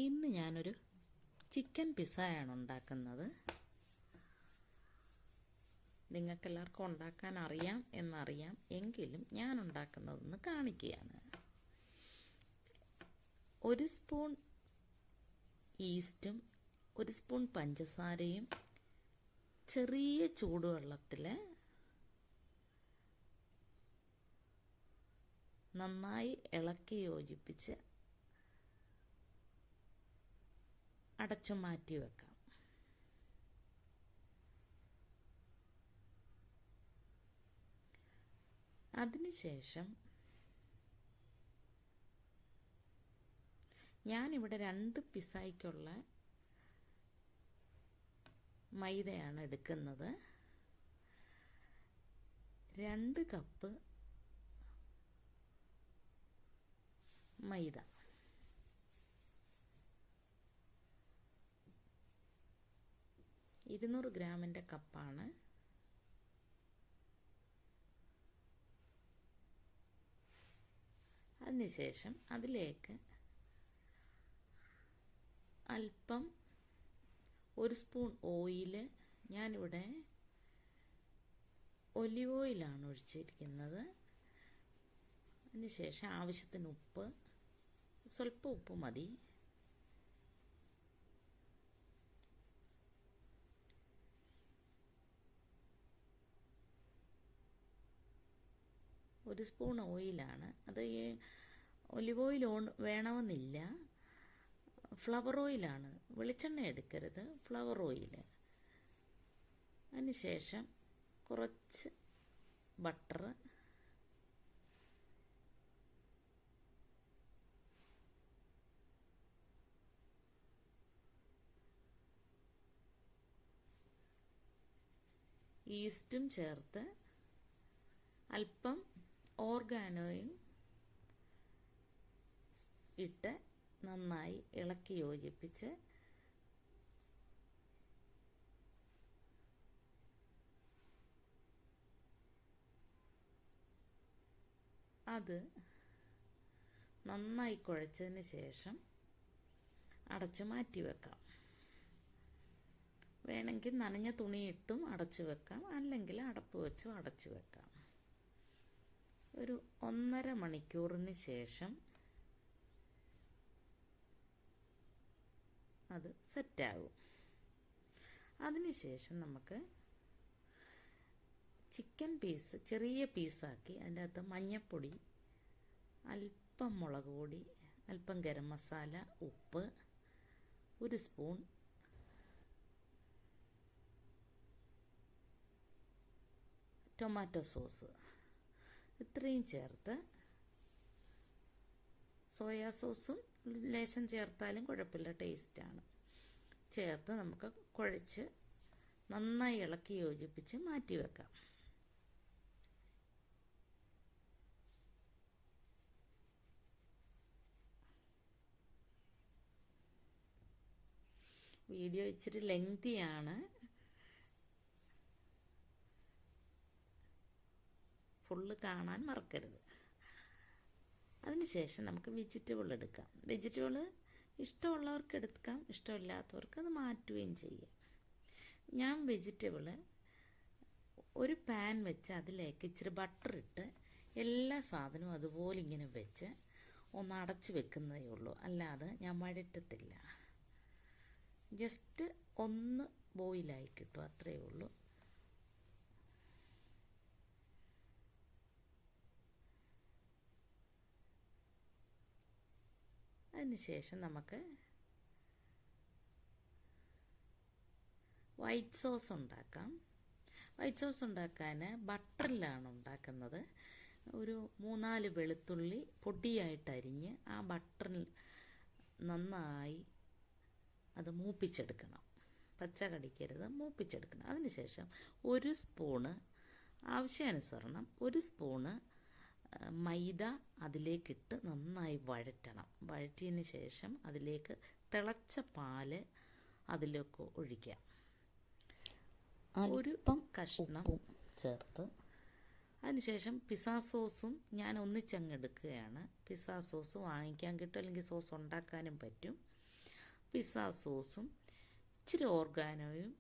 ഇന്ന് ഞാനൊരു ചിക്കൻ പിസ്സയാണ് ഉണ്ടാക്കുന്നത്. നിങ്ങൾക്കെല്ലാവർക്കും ഉണ്ടാക്കാൻ അറിയാം എന്നറിയാം, എങ്കിലും ഞാൻ ഉണ്ടാക്കുന്നതെന്ന് കാണിക്കുകയാണ്. 1 സ്പൂൺ ഈസ്റ്റും 1 സ്പൂൺ പഞ്ചസാരയും ചെറിയ ചൂടുവെള്ളത്തിൽ നന്നായി ഇളക്കി യോജിപ്പിച്ച് അടച്ചു മാറ്റി വെക്കാം. അതിനുശേഷം ഞാനിവിടെ 2 പിസ്സയ്ക്കുള്ള മൈദയാണ് എടുക്കുന്നത്. 2 കപ്പ് മൈദ, ഇരുന്നൂറ് ഗ്രാമിൻ്റെ കപ്പാണ്. അതിനുശേഷം അതിലേക്ക് അല്പം 1 സ്പൂൺ ഓയില്, ഞാനിവിടെ ഒലിവ് ഓയിലാണ് ഒഴിച്ചിരിക്കുന്നത്. അതിനുശേഷം ആവശ്യത്തിന് ഉപ്പ്, സ്വല്പം ഉപ്പ് മതി. ഒരു സ്പൂൺ ഓയിലാണ്. അത് ഒലിവ് ഓയിൽ വേണമെന്നില്ല, ഫ്ലവർ ഓയിലാണ്. വെളിച്ചെണ്ണ എടുക്കരുത്, ഫ്ലവർ ഓയിൽ. അതിനുശേഷം കുറച്ച് ബട്ടർ, ഈസ്റ്റും ചേർത്ത് അല്പം ഓർഗാനോയും ഇട്ട് നന്നായി ഇളക്കി യോജിപ്പിച്ച് അത് നന്നായി കുഴച്ചതിന് ശേഷം അടച്ചു മാറ്റി വെക്കാം. വേണമെങ്കിൽ നനഞ്ഞ തുണിയിട്ടും അടച്ചു വെക്കാം, അല്ലെങ്കിൽ അടപ്പ് വെച്ചും അടച്ചു വെക്കാം. ഒരു 1.5 മണിക്കൂറിന് ശേഷം അത് സെറ്റാകും. അതിനുശേഷം നമുക്ക് ചിക്കൻ പീസ് ചെറിയ പീസാക്കി അതിൻ്റെ അകത്ത് മഞ്ഞൾപ്പൊടി, അല്പം മുളക് പൊടി, അല്പം ഗരം മസാല, ഉപ്പ്, 1 സ്പൂൺ ടൊമാറ്റോ സോസ്, ഇത്രയും ചേർത്ത്, സോയാ സോസും ലേശം ചേർത്താലും കുഴപ്പമില്ല, ടേസ്റ്റാണ്. ചേർത്ത് നമുക്ക് കുഴച്ച് നന്നായി ഇളക്കി യോജിപ്പിച്ച് മാറ്റി വെക്കാം. വീഡിയോ ഇച്ചിരി ലെങ്തിയാണ്, ഫുള്ള് കാണാൻ മറക്കരുത്. അതിനുശേഷം നമുക്ക് വെജിറ്റബിൾ എടുക്കാം. വെജിറ്റബിൾ ഇഷ്ടമുള്ളവർക്ക് എടുക്കാം, ഇഷ്ടമില്ലാത്തവർക്ക് അത് മാറ്റുകയും ചെയ്യാം. ഞാൻ വെജിറ്റബിൾ ഒരു പാൻ വെച്ച് അതിലേക്ക് ഇച്ചിരി ബട്ടർ ഇട്ട് എല്ലാ സാധനവും അതുപോലെ ഇങ്ങനെ വെച്ച് ഒന്ന് അടച്ച് വെക്കുന്നതേ ഉള്ളൂ, അല്ലാതെ ഞാൻ വഴറ്റത്തില്ല. ജസ്റ്റ് ഒന്ന് ബോയിലായി കിട്ടും, അത്രയേ ഉള്ളൂ. അതിനുശേഷം നമുക്ക് വൈറ്റ് സോസ് ഉണ്ടാക്കാം. വൈറ്റ് സോസ് ഉണ്ടാക്കാൻ ബട്ടറിലാണ് ഉണ്ടാക്കുന്നത്. ഒരു 3-4 വെളുത്തുള്ളി പൊടിയായിട്ട് അരിഞ്ഞ് ആ ബട്ടറിൽ നന്നായി അത് മൂപ്പിച്ചെടുക്കണം. പച്ച കടിക്കരുത്, മൂപ്പിച്ചെടുക്കണം. അതിനുശേഷം 1 സ്പൂണ് ആവശ്യാനുസരണം 1 സ്പൂണ് മൈദ അതിലേക്കിട്ട് നന്നായി വഴറ്റണം. വഴറ്റിയതിന് ശേഷം അതിലേക്ക് തിളച്ച പാല് അതിലേക്ക് ഒഴിക്കാം. ഒരു കഷ്ണം ചേർത്ത് അതിനുശേഷം പിസ്സ സോസും ഞാൻ ഒന്നിച്ചങ്ങ് എടുക്കുകയാണ്. പിസ്സ സോസ് വാങ്ങിക്കാൻ കിട്ടും, അല്ലെങ്കിൽ സോസ് ഉണ്ടാക്കാനും പറ്റും. പിസ്സ സോസും ഇച്ചിരി ഓർഗാനോയും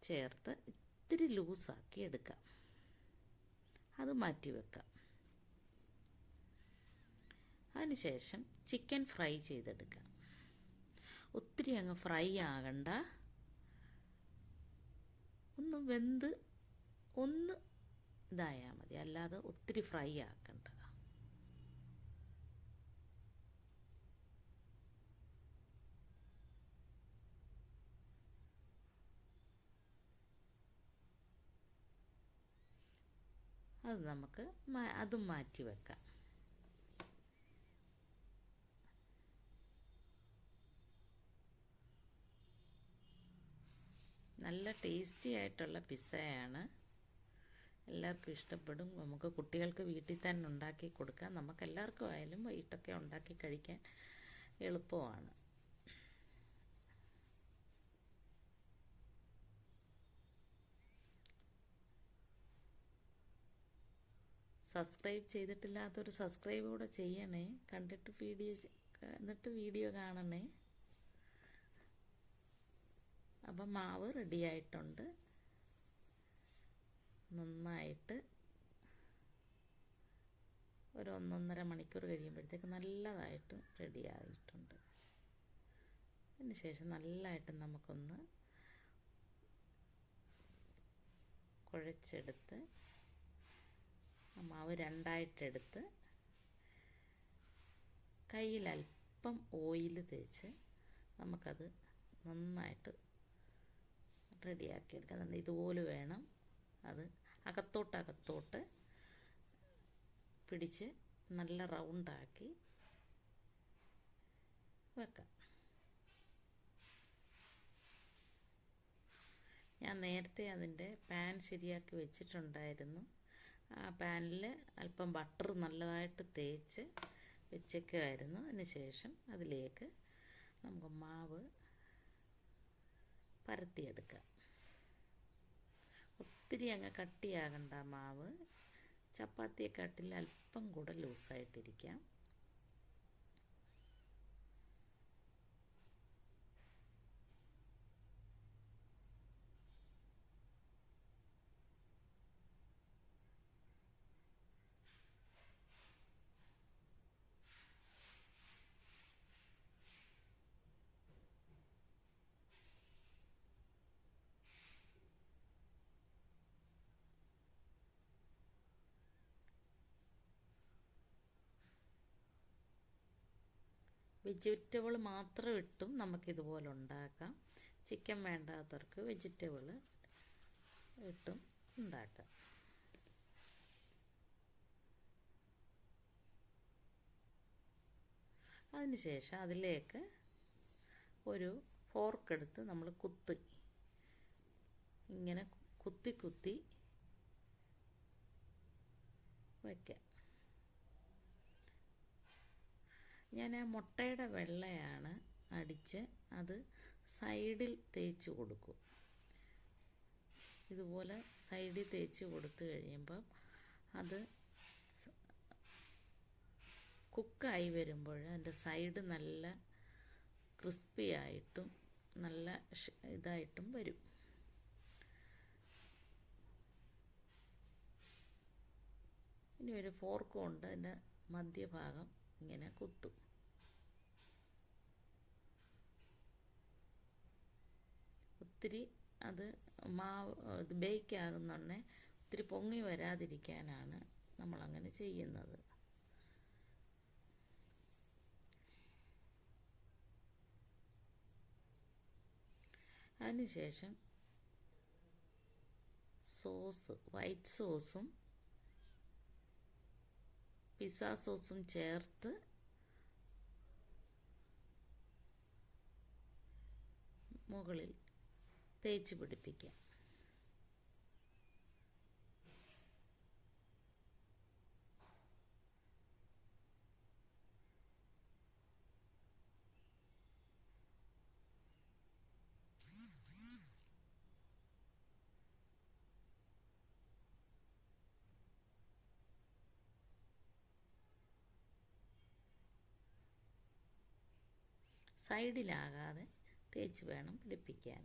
ചേർത്ത് ഇത്തിരി ലൂസാക്കി എടുക്കാം. അത് മാറ്റി വെക്കാം. അതിനുശേഷം ചിക്കൻ ഫ്രൈ ചെയ്തെടുക്കാം. ഒത്തിരി അങ്ങ് ഫ്രൈ ആകണ്ട, ഒന്ന് വെന്ത് ഒന്ന് ഇതായാൽ മതി, അല്ലാതെ ഒത്തിരി ഫ്രൈ ആക്കണ്ട. അത് നമുക്ക് അതും മാറ്റി വെക്കാം. നല്ല ടേസ്റ്റി ആയിട്ടുള്ള പിസ്സയാണ്, എല്ലാവർക്കും ഇഷ്ടപ്പെടും. നമുക്ക് കുട്ടികൾക്ക് വീട്ടിൽ തന്നെ ഉണ്ടാക്കി കൊടുക്കാം. നമുക്കെല്ലാവർക്കും ആയാലും വൈകിട്ടൊക്കെ ഉണ്ടാക്കി കഴിക്കാൻ എളുപ്പമാണ്. സബ്സ്ക്രൈബ് ചെയ്തിട്ടില്ലാത്തൊരു സബ്സ്ക്രൈബ് കൂടെ ചെയ്യണേ, എന്നിട്ട് വീഡിയോ കാണണേ. അപ്പം മാവ് റെഡിയായിട്ടുണ്ട്. നന്നായിട്ട് ഒരു 1.5 മണിക്കൂർ കഴിയുമ്പോഴത്തേക്ക് നല്ലതായിട്ട് റെഡിയായിട്ടുണ്ട്. അതിനുശേഷം നല്ലതായിട്ട് നമുക്കൊന്ന് കുഴച്ചെടുത്ത് മാവ് രണ്ടായിട്ടെടുത്ത് കയ്യിൽ അല്പം ഓയിൽ തേച്ച് നമുക്കത് നന്നായിട്ട് റെഡിയാക്കി എടുക്കാം. ഇതുപോലെ വേണം അത് അകത്തോട്ട് പിടിച്ച് നല്ല റൗണ്ടാക്കി വെക്കാം. ഞാൻ നേരത്തെ അതിൻ്റെ പാൻ ശരിയാക്കി വെച്ചിട്ടുണ്ടായിരുന്നു. ആ പാനിൽ അല്പം ബട്ടർ നല്ലതായിട്ട് തേച്ച് വെച്ചേക്കുമായിരുന്നു. അതിന് ശേഷം അതിലേക്ക് നമുക്ക് മാവ് പരത്തിയെടുക്കാം. ഒത്തിരി അങ്ങ് കട്ടിയാകണ്ട മാവ്, ചപ്പാത്തിയെക്കാട്ടിൽ അല്പം കൂടെ ലൂസായിട്ടിരിക്കാം. വെജിറ്റബിൾ മാത്രം ഇട്ടും നമുക്കിതുപോലെ ഉണ്ടാക്കാം. ചിക്കൻ വേണ്ടാത്തവർക്ക് വെജിറ്റബിൾ ഇട്ടും ഉണ്ടാക്കാം. അതിനുശേഷം അതിലേക്ക് ഒരു ഫോർക്കെടുത്ത് നമ്മൾ ഇങ്ങനെ കുത്തി വയ്ക്കാം. ഞാൻ മുട്ടയുടെ വെള്ളയാണ് അടിച്ച് അത് സൈഡിൽ തേച്ച് കൊടുക്കും. ഇതുപോലെ സൈഡിൽ തേച്ച് കൊടുത്തു കഴിയുമ്പം അത് കുക്കായി വരുമ്പോൾ അതിൻ്റെ സൈഡ് നല്ല ക്രിസ്പി ആയിട്ടും നല്ല ഇതായിട്ടും വരും. ഇനി ഒരു ഫോർക്ക് കൊണ്ട് അതിൻ്റെ മധ്യഭാഗം ഇങ്ങനെ കുത്തും. ഒത്തിരി അത് ഇത് ബേക്ക് ആകുന്നുണ്ടെ ഒത്തിരി പൊങ്ങി വരാതിരിക്കാനാണ് നമ്മളങ്ങനെ ചെയ്യുന്നത്. അതിനുശേഷം വൈറ്റ് സോസും പിസ്സ സോസും ചേർത്ത് മുകളിൽ തേച്ച് പിടിപ്പിക്കാം. സൈഡിലാകാതെ തേച്ച് വേണം പിടിപ്പിക്കാൻ.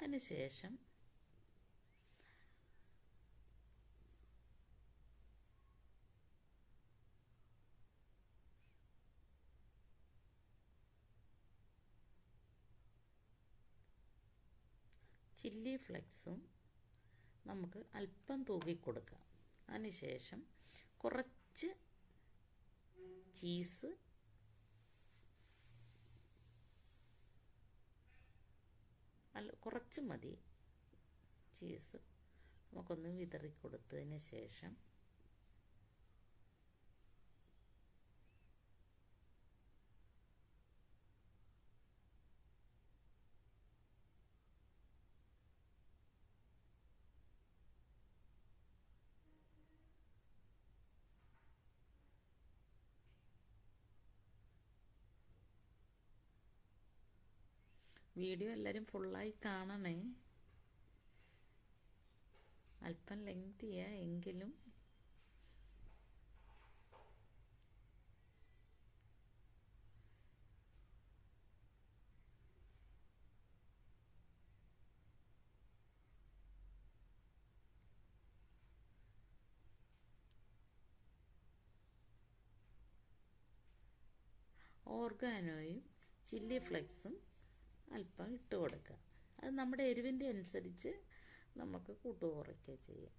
അതിനുശേഷം ചില്ലി ഫ്ലെക്സും നമുക്ക് അല്പം തൂക്കി കൊടുക്കാം. അതിനുശേഷം കുറച്ച് ചീസ്, കുറച്ച് മതി ചീസ്, നമുക്കൊന്ന് വിതറി കൊടുത്തതിന് ശേഷം വീഡിയോ എല്ലാവരും ഫുള്ളായി കാണണേ. അല്പം ലെങ്തിയാ എങ്കിലും ഓർഗാനോയും ചില്ലി ഫ്ലെക്സും അല്പം ഇട്ട് കൊടുക്കുക. അത് നമ്മുടെ എരിവിൻ്റെ അനുസരിച്ച് നമുക്ക് കൂട്ടുക കുറയ്ക്കുക ചെയ്യാം.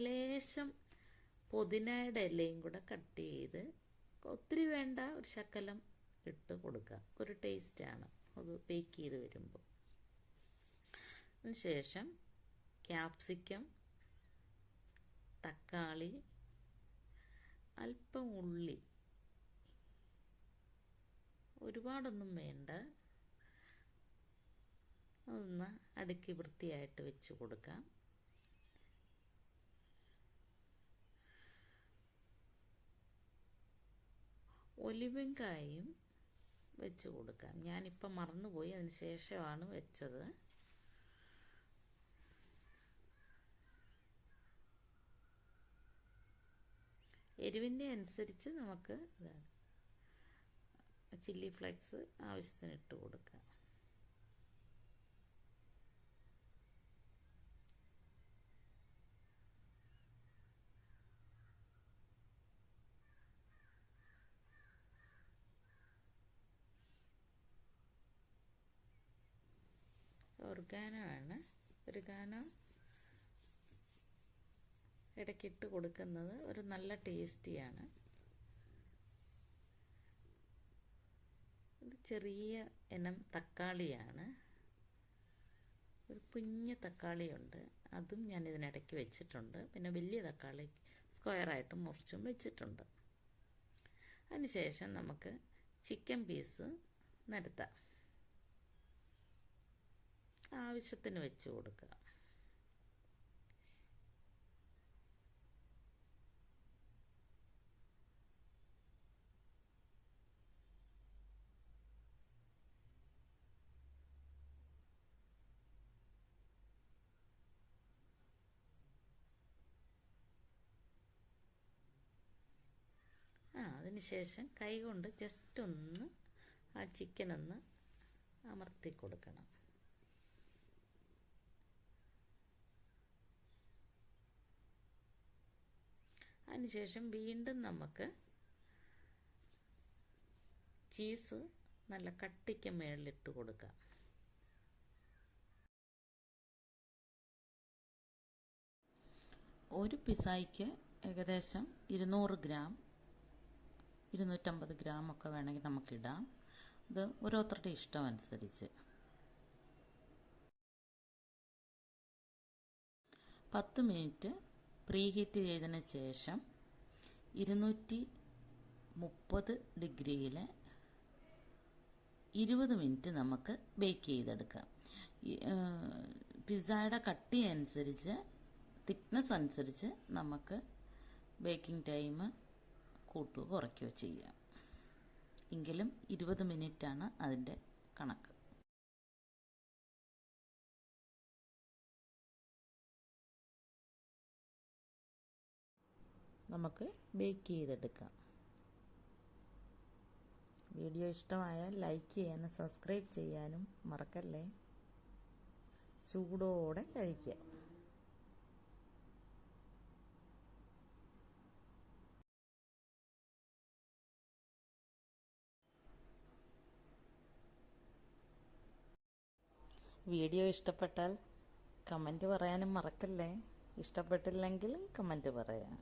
ലേശം പുതിനയുടെ ഇലയും കൂടെ കട്ട് ചെയ്ത്, ഒത്തിരി വേണ്ട, ഒരു ശകലം ഇട്ട് കൊടുക്കുക. ഒരു ടേസ്റ്റാണ് അത് ബേക്ക് ചെയ്ത് വരുമ്പോൾ. അതിനുശേഷം ക്യാപ്സിക്കം, തക്കാളി, അല്പം ഉള്ളി, ഒരുപാടൊന്നും വേണ്ട, അതൊന്ന് അടുക്കി വൃത്തിയായിട്ട് വെച്ച് കൊടുക്കാം. ഒലിവൻകായും വെച്ച് കൊടുക്കാം. ഞാനിപ്പം മറന്നുപോയി, അതിന് ശേഷമാണ് വെച്ചത്. എരിവിൻ്റെ അനുസരിച്ച് നമുക്ക് ചില്ലി ഫ്ലെക്സ് ആവശ്യത്തിന് ഇട്ട് കൊടുക്കാം. ഓർഗാനോ ആണ്. ഓർഗാനോ ഇടയ്ക്കിട്ട് കൊടുക്കുന്നത് ഒരു നല്ല ടേസ്റ്റിയാണ്. ഇത് ചെറിയ ഇനം തക്കാളിയാണ്. ഒരു കുഞ്ഞ് തക്കാളിയുണ്ട്, അതും ഞാൻ ഇതിനിടയ്ക്ക് വെച്ചിട്ടുണ്ട്. പിന്നെ വലിയ തക്കാളി സ്ക്വയറായിട്ടും മുറിച്ചും വെച്ചിട്ടുണ്ട്. അതിനുശേഷം നമുക്ക് ചിക്കൻ പീസ് നിരത്താം. ആവശ്യത്തിന് വെച്ച് കൊടുക്കുക. അതിനുശേഷം കൈ കൊണ്ട് ജസ്റ്റ് ഒന്ന് ആ ചിക്കനൊന്ന് അമർത്തി കൊടുക്കണം. അതിനുശേഷം വീണ്ടും നമുക്ക് ചീസ് നല്ല കട്ടിക്ക് മേളിലിട്ട് കൊടുക്കാം. ഒരു പിസായ്ക്ക് ഏകദേശം 200 ഗ്രാം 250 ഗ്രാം ഒക്കെ വേണമെങ്കിൽ നമുക്കിടാം. ഇത് ഓരോരുത്തരുടെ ഇഷ്ടം അനുസരിച്ച്. 10 മിനിറ്റ് പ്രീഹീറ്റ് ചെയ്തതിന് ശേഷം 230 ഡിഗ്രിയിൽ 20 മിനിറ്റ് നമുക്ക് ബേക്ക് ചെയ്തെടുക്കാം. പിസ്സയുടെ കട്ടി അനുസരിച്ച്, തിക്നെസ് അനുസരിച്ച് നമുക്ക് ബേക്കിംഗ് ടൈം കൂട്ടുകയോ കുറയ്ക്കുകയോ ചെയ്യാം. എങ്കിലും 20 മിനിറ്റാണ് അതിൻ്റെ കണക്ക്. നമുക്ക് ബേക്ക് ചെയ്തെടുക്കാം. വീഡിയോ ഇഷ്ടമായാൽ ലൈക്ക് ചെയ്യാനും സബ്സ്ക്രൈബ് ചെയ്യാനും മറക്കല്ലേ. ചൂടോടെ കഴിക്കുക. വീഡിയോ ഇഷ്ടപ്പെട്ടാൽ കമൻറ്റ് പറയാനും മറക്കല്ലേ. ഇഷ്ടപ്പെട്ടില്ലെങ്കിലും കമൻറ്റ് പറയാം.